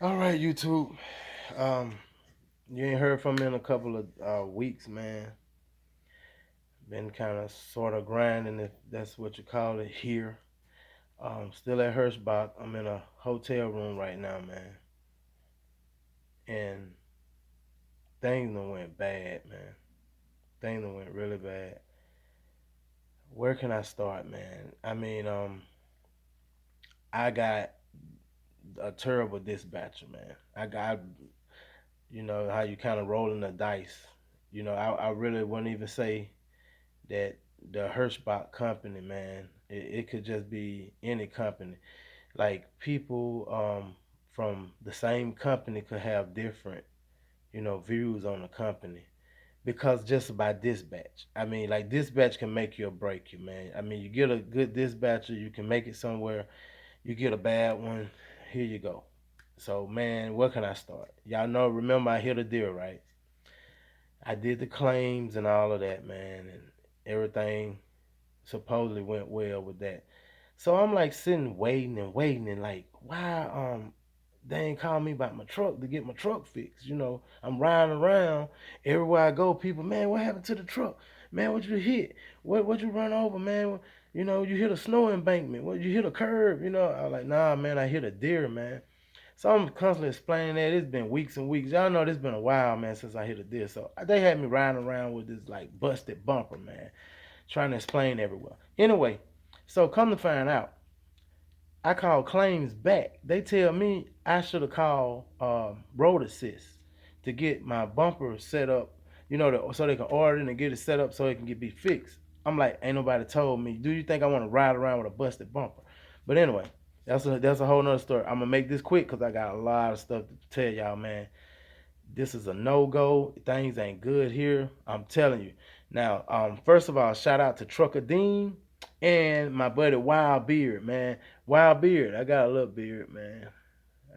All right, YouTube. Um, you ain't heard from me in a couple of weeks, man. Been kind of sort of grinding, if that's what you call it, here. Still at Hirschbach. I'm in a hotel room right now, man. And things done went bad, man. Things done went really bad. Where can I start, man? I got a terrible dispatcher, man. I got, how you kind of rolling the dice. I really wouldn't even say that the Hirschbach company, man, it could just be any company. Like people from the same company could have different, views on the company because just by dispatch. I mean, like dispatch can make you or break you, man. I mean, you get a good dispatcher, you can make it somewhere. You get a bad one, here you go. So, man, where can I start? Y'all know, remember I hit a deer, right? I did the claims and all of that, man, and everything supposedly went well with that. So I'm like sitting waiting and waiting and like, why they ain't call me about my truck to get my truck fixed. I'm riding around everywhere I go, people, man, what happened to the truck? Man, what you hit? What you run over, man? You hit a snow embankment. What you hit a curb, I was like, nah, man, I hit a deer, man. So I'm constantly explaining that. It's been weeks and weeks. Y'all know this been a while, man, since I hit a deer. So they had me riding around with this like busted bumper, man, trying to explain everywhere. Anyway, so come to find out, I call claims back. They tell me I should have called Road Assist to get my bumper set up, so they can order it and get it set up so it can be fixed. I'm like, ain't nobody told me. Do you think I want to ride around with a busted bumper? But anyway, that's a whole nother story. I'm gonna make this quick because I got a lot of stuff to tell y'all, man. This is a no go. Things ain't good here. I'm telling you. Now, first of all, shout out to Trucker Dean and my buddy Wild Beard, man. Wild Beard, I got a little beard, man.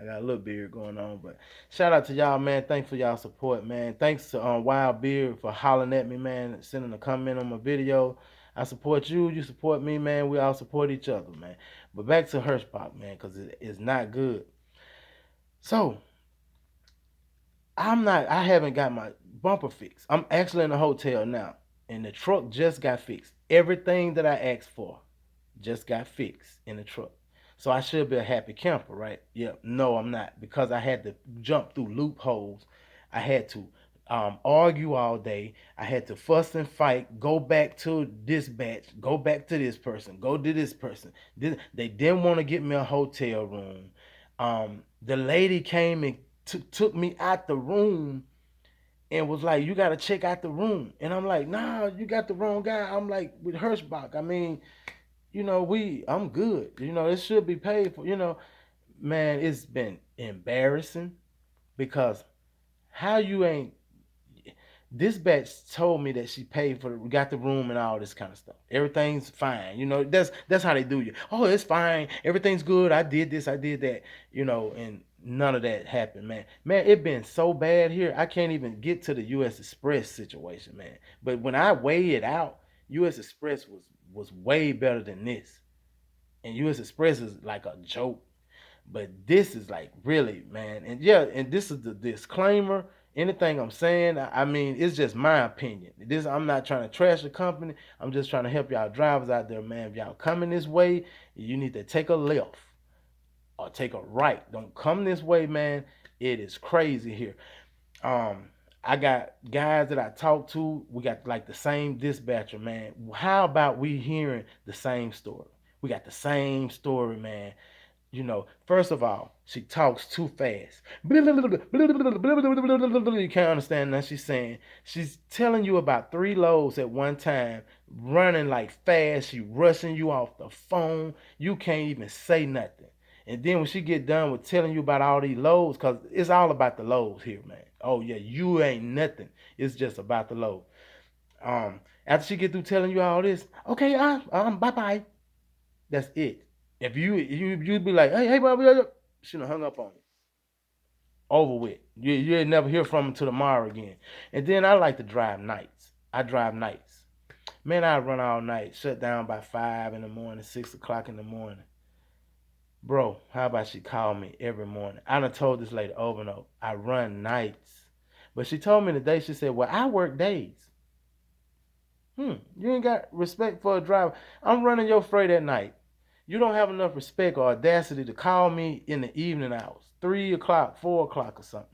I got a little beard going on, but shout out to y'all, man. Thanks for y'all support, man. Thanks to Wild Beard for hollering at me, man, sending a comment on my video. I support you, you support me, man. We all support each other, man. But back to Hirschpop, man, because it's not good. So I haven't got my bumper fixed. I'm actually in a hotel now, and the truck just got fixed. Everything that I asked for just got fixed in the truck. So I should be a happy camper, right? Yeah, no, I'm not because I had to jump through loopholes. I had to argue all day. I had to fuss and fight, go back to dispatch, go back to this person, go to this person. They didn't want to get me a hotel room. The lady came and took me out the room and was like, "You got to check out the room." And I'm like, "Nah, you got the wrong guy." I'm like, with Hirschbach. I mean, I'm good. It should be paid for. Man, it's been embarrassing because how you ain't. This batch told me that she paid for we got the room and all this kind of stuff. Everything's fine. That's how they do you. Oh, it's fine. Everything's good. I did this. I did that. And none of that happened, man. Man, it been so bad here. I can't even get to the U.S. Express situation, man. But when I weigh it out, U.S. Express was way better than this, and U.S. Express is like a joke. But this is like really, man. And yeah, and this is the disclaimer. Anything I'm saying, I mean, it's just my opinion. I'm not trying to trash the company. I'm just trying to help y'all drivers out there, man. If y'all coming this way, you need to take a left or take a right. Don't come this way, man. It is crazy here. Um, I got guys that I talk to. We got like the same dispatcher, man. How about we hearing the same story? We got the same story, man. First of all, she talks too fast. You can't understand that she's saying. She's telling you about three loads at one time, running like fast. She rushing you off the phone. You can't even say nothing. And then when she get done with telling you about all these loads, cause it's all about the loads here, man. Oh yeah, you ain't nothing. It's just about the load. After she get through telling you all this, okay, bye bye. That's it. If you'd be like, hey, Bobby, she done hung up on you. Over with. You'll never hear from him till tomorrow again. And then I like to drive nights. I drive nights. Man, I run all night, shut down by 5 in the morning, 6 o'clock in the morning. Bro, how about she call me every morning? I done told this lady over and over, I run nights. But she told me today, she said, well, I work days. You ain't got respect for a driver. I'm running your freight at night. You don't have enough respect or audacity to call me in the evening hours, 3 o'clock, 4 o'clock or something.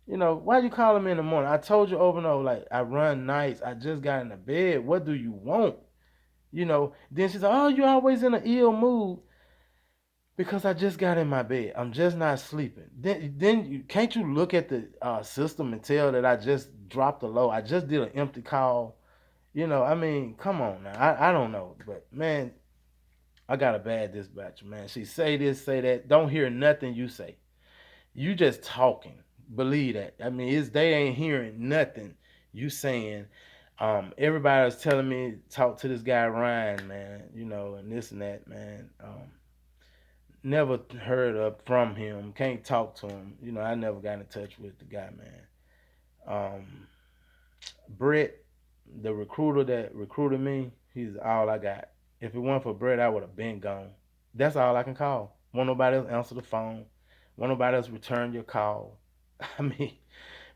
Why you calling me in the morning? I told you over and over, like, I run nights. I just got in the bed. What do you want? Then she's like, oh, you always in an ill mood because I just got in my bed. I'm just not sleeping. Can't you look at the system and tell that I just dropped a low? I just did an empty call. I mean, come on now. I don't know, but man, I got a bad dispatcher, man. She say this, say that. Don't hear nothing you say. You just talking. Believe that. I mean, they ain't hearing nothing you saying. Everybody's telling me talk to this guy Ryan, man. And this and that, man. Never heard of from him. Can't talk to him. I never got in touch with the guy, man. Um, Brett, the recruiter that recruited me, he's all I got. If it weren't for Brett, I would have been gone. That's all I can call. Won't nobody else answer the phone. Won't nobody else return your call. I mean,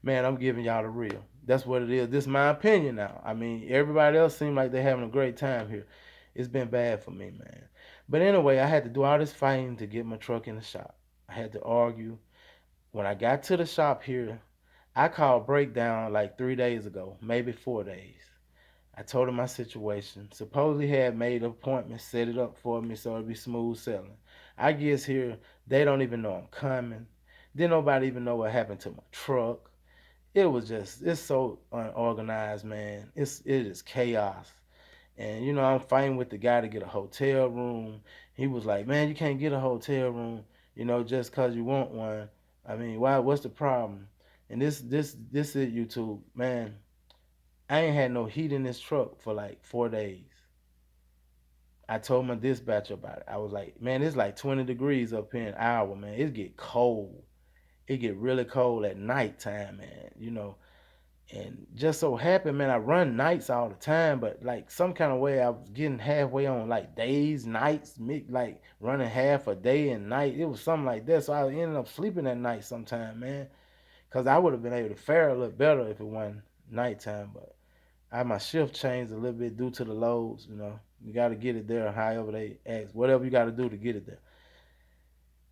man, I'm giving y'all the real. That's what it is. This is my opinion now. I mean, everybody else seems like they're having a great time here. It's been bad for me, man. But anyway, I had to do all this fighting to get my truck in the shop. I had to argue. When I got to the shop here, I called breakdown like 3 days ago, maybe 4 days. I told him my situation. Supposedly had made an appointment, set it up for me so it'd be smooth sailing. I guess here they don't even know I'm coming. Then nobody even know what happened to my truck. It's so unorganized, man. It is chaos. And I'm fighting with the guy to get a hotel room. He was like, man, you can't get a hotel room, just cause you want one. I mean, why? What's the problem? And this is YouTube, man. I ain't had no heat in this truck for like 4 days. I told my dispatcher about it. I was like, man, it's like 20 degrees up here in Iowa, man. It get cold. It get really cold at nighttime, man. And just so happened, man, I run nights all the time, but like some kind of way I was getting halfway on like days, nights, like running half a day and night. It was something like that. So I ended up sleeping at night sometime, man. Cause I would have been able to fare a little better if it wasn't nighttime. But my shift changed a little bit due to the loads. You got to get it there, however they ask, whatever you got to do to get it there.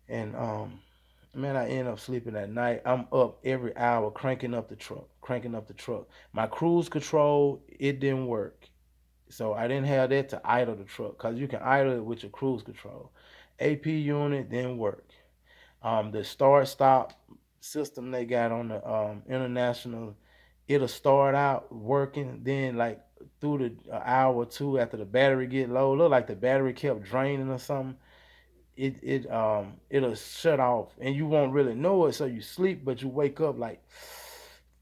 And man, I end up sleeping at night. I'm up every hour cranking up the truck, cranking up the truck. My cruise control, it didn't work. So I didn't have that to idle the truck because you can idle it with your cruise control. AP unit didn't work. The start stop system they got on the international, it'll start out working, then like through the hour or two after the battery get low, look like the battery kept draining or something. It'll shut off and you won't really know it, so you sleep but you wake up like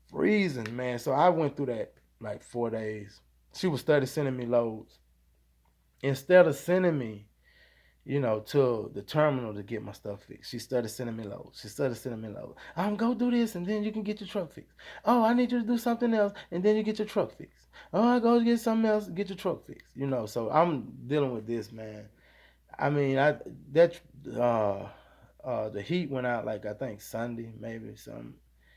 freezing, man. So I went through that like 4 days. She was started sending me loads instead of sending me to the terminal to get my stuff fixed. She started sending me loads. She started sending me loads. Go do this and then you can get your truck fixed. Oh, I need you to do something else and then you get your truck fixed. Oh, I go get something else, get your truck fixed. So I'm dealing with this, man. I mean, that uh the heat went out like I think Sunday, maybe some.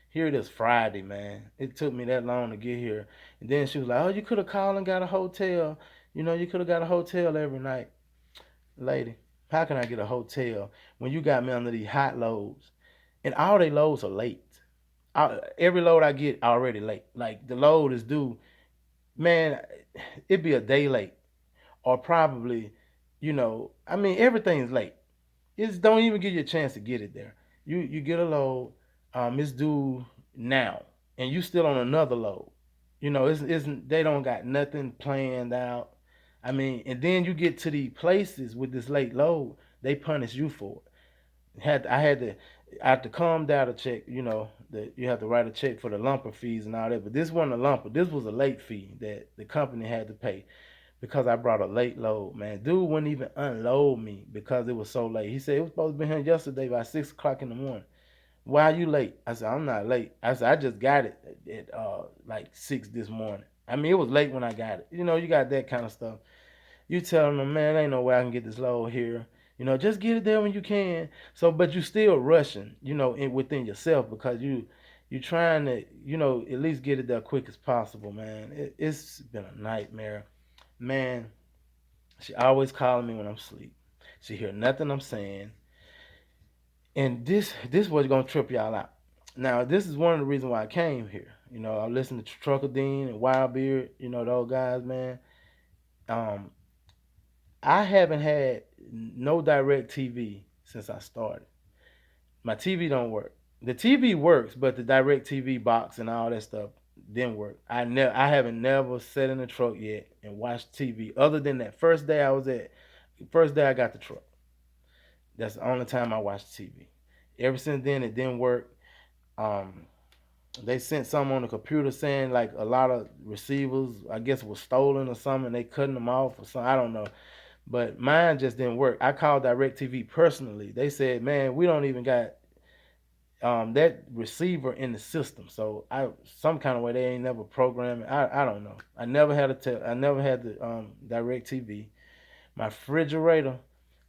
Here it is Friday, man. It took me that long to get here. And then she was like, oh, you could have called and got a hotel. You could have got a hotel every night. Lady, how can I get a hotel when you got me under these hot loads? And all they loads are late. Every load I get already late. Like the load is due, man, it'd be a day late. Or probably, I mean, everything's late. It's don't even give you a chance to get it there. You get a load, it's due now, and you still on another load. It's they don't got nothing planned out. I mean, and then you get to the places with this late load, they punish you for it. I had to calm down a check. That you have to write a check for the lumper fees and all that. But this wasn't a lumper. This was a late fee that the company had to pay because I brought a late load, man. Dude wouldn't even unload me because it was so late. He said it was supposed to be here yesterday by 6 o'clock in the morning. Why are you late? I said, I'm not late. I said, I just got it at like 6 this morning. I mean, it was late when I got it. You got that kind of stuff. You telling them, man, ain't no way I can get this load here. Just get it there when you can. So, but you still rushing, within yourself because you trying to, at least get it there quick as possible, man. It's been a nightmare, man. She always calling me when I'm asleep. She hear nothing I'm saying, and this was gonna trip y'all out. Now, this is one of the reasons why I came here. I listened to Trucker Dean and Wildbeard. Those guys, man. Um, I haven't had no direct TV since I started. My TV don't work. The TV works, but the direct TV box and all that stuff didn't work. I haven't never sat in the truck yet and watched TV other than that first day I got the truck. That's the only time I watched TV. Ever since then it didn't work. Um, they sent some on the computer saying like a lot of receivers, I guess, was stolen or something. And they cutting them off or something. I don't know. But mine just didn't work. I called DirecTV personally. They said, "Man, we don't even got that receiver in the system." So some kind of way they ain't never programmed it. I don't know. I never had the DirecTV. My refrigerator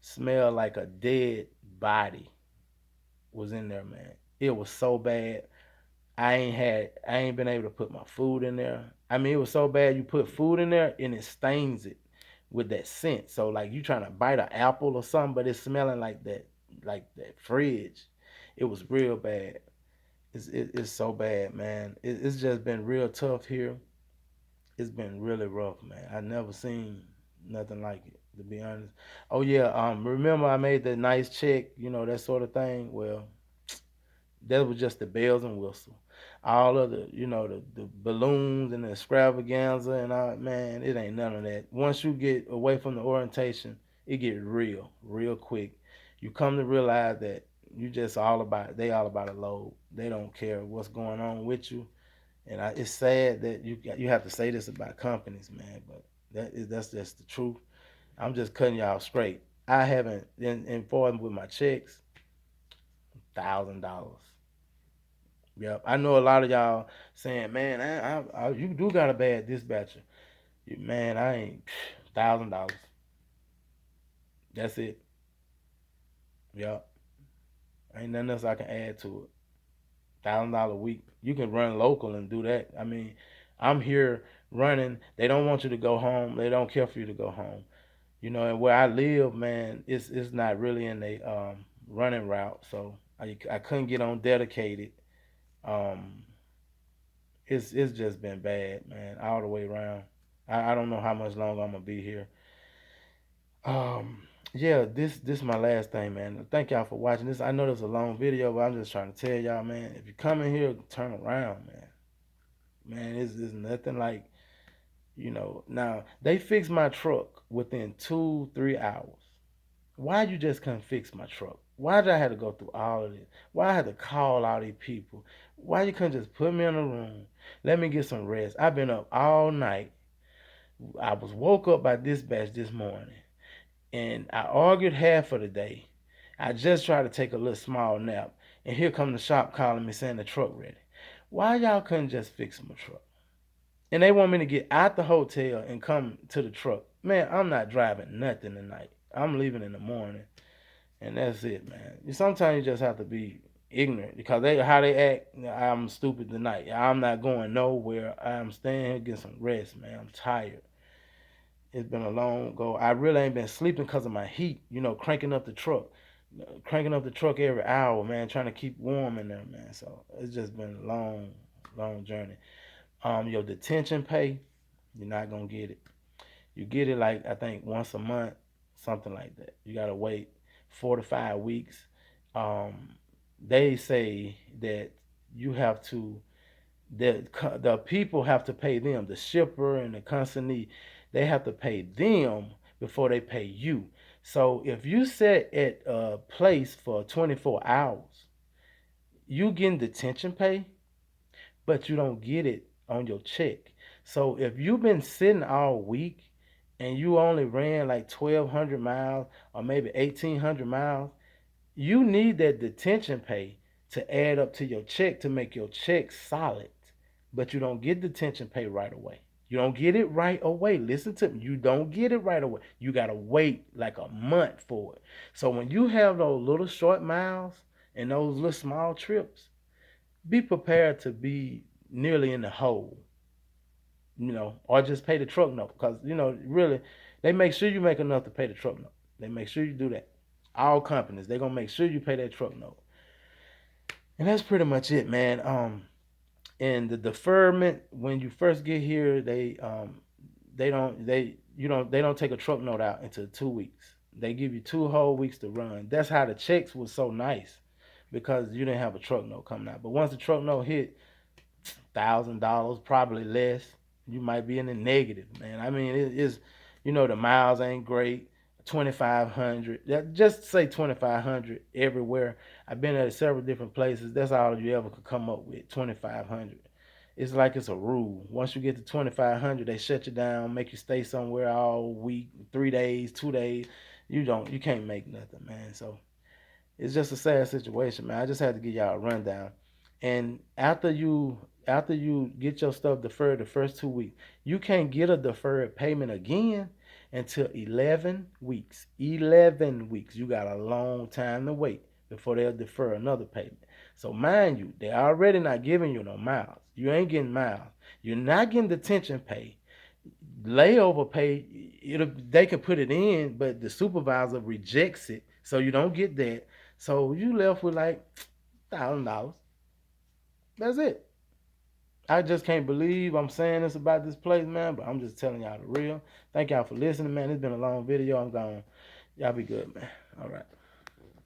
smelled like a dead body was in there, man. It was so bad. I ain't been able to put my food in there. I mean, it was so bad you put food in there and it stains it with that scent. So like you trying to bite an apple or something, but it's smelling like that fridge. It was real bad. It's so bad, man. It's just been real tough here. It's been really rough, man. I never seen nothing like it, to be honest. Oh yeah, remember I made that nice check, that sort of thing. Well, that was just the bells and whistles. All of the balloons and the extravaganza and all, man, it ain't none of that. Once you get away from the orientation, it get real quick. You come to realize that you just all about a load. They don't care what's going on with you. And it's sad that you have to say this about companies, man, but that's just the truth. I'm just cutting y'all straight. I haven't informed with my checks, $1,000. Yep, I know a lot of y'all saying, "Man, you do got a bad dispatcher." Man, I ain't $1,000. That's it. Yep, ain't nothing else I can add to it. $1,000 a week. You can run local and do that. I mean, I'm here running. They don't want you to go home. They don't care for you to go home. And where I live, man, it's not really in a running route, so I couldn't get on dedicated. Um, it's just been bad, man, all the way around. I don't know how much longer I'm gonna be here. Um, yeah, this is my last thing, man. Thank y'all for watching this. I know this is a long video, but I'm just trying to tell y'all, man, if you come in here, turn around, man. Man, it's nothing like Now they fixed my truck within 2-3 hours. Why you just couldn't fix my truck? Why did I have to go through all of this? Why I had to call all these people? Why you couldn't just put me in a room, let me get some rest? I've been up all night. I was woke up by dispatch this morning, and I argued half of the day. I just tried to take a little small nap, and here come the shop calling me saying the truck ready. Why y'all couldn't just fix my truck? And they want me to get out the hotel and come to the truck. Man, I'm not driving nothing tonight. I'm leaving in the morning. And that's it, man. Sometimes you just have to be ignorant because how they act. I'm stupid tonight. I'm not going nowhere. I'm staying here getting some rest, man. I'm tired. It's been a long go. I really ain't been sleeping because of my heat. Cranking up the truck, cranking up the truck every hour, man. Trying to keep warm in there, man. So it's just been a long journey. Your detention pay, you're not gonna get it. You get it like I think once a month, something like that. You gotta wait 4 to 5 weeks. Um, they say that you have to the people have to pay them, the shipper and the consignee, they have to pay them before they pay you. So if you sit at a place for 24 hours, you getting detention pay, but you don't get it on your check. So if you've been sitting all week and you only ran like 1,200 miles or maybe 1,800 miles, you need that detention pay to add up to your check to make your check solid. But you don't get detention pay right away. You don't get it right away. Listen to me. You don't get it right away. You gotta wait like a month for it. So when you have those little short miles and those little small trips, be prepared to be nearly in the hole, or just pay the truck note. Because, really, they make sure you make enough to pay the truck note. They make sure you do that. All companies, they're going to make sure you pay that truck note. And that's pretty much it, man. And the deferment, when you first get here, they don't take a truck note out until 2 weeks. They give you 2 whole weeks to run. That's how the checks was so nice, because you didn't have a truck note coming out. But once the truck note hit $1,000, probably less, you might be in the negative, man. I mean, it is, the miles ain't great. 2,500. Just say 2,500 everywhere. I've been at several different places. That's all you ever could come up with. 2,500. It's like it's a rule. Once you get to 2,500, they shut you down, make you stay somewhere all week, 3 days, 2 days. You can't make nothing, man. So it's just a sad situation, man. I just had to give y'all a rundown. And after you get your stuff deferred the first 2 weeks, you can't get a deferred payment again until 11 weeks. 11 weeks. You got a long time to wait before they'll defer another payment. So mind you, they're already not giving you no miles. You ain't getting miles. You're not getting detention pay. Layover pay, they can put it in, but the supervisor rejects it, so you don't get that. So you left with like $1,000. That's it. I just can't believe I'm saying this about this place, man, but I'm just telling y'all the real. Thank y'all for listening, man. It's been a long video. I'm gone. Y'all be good, man. All right.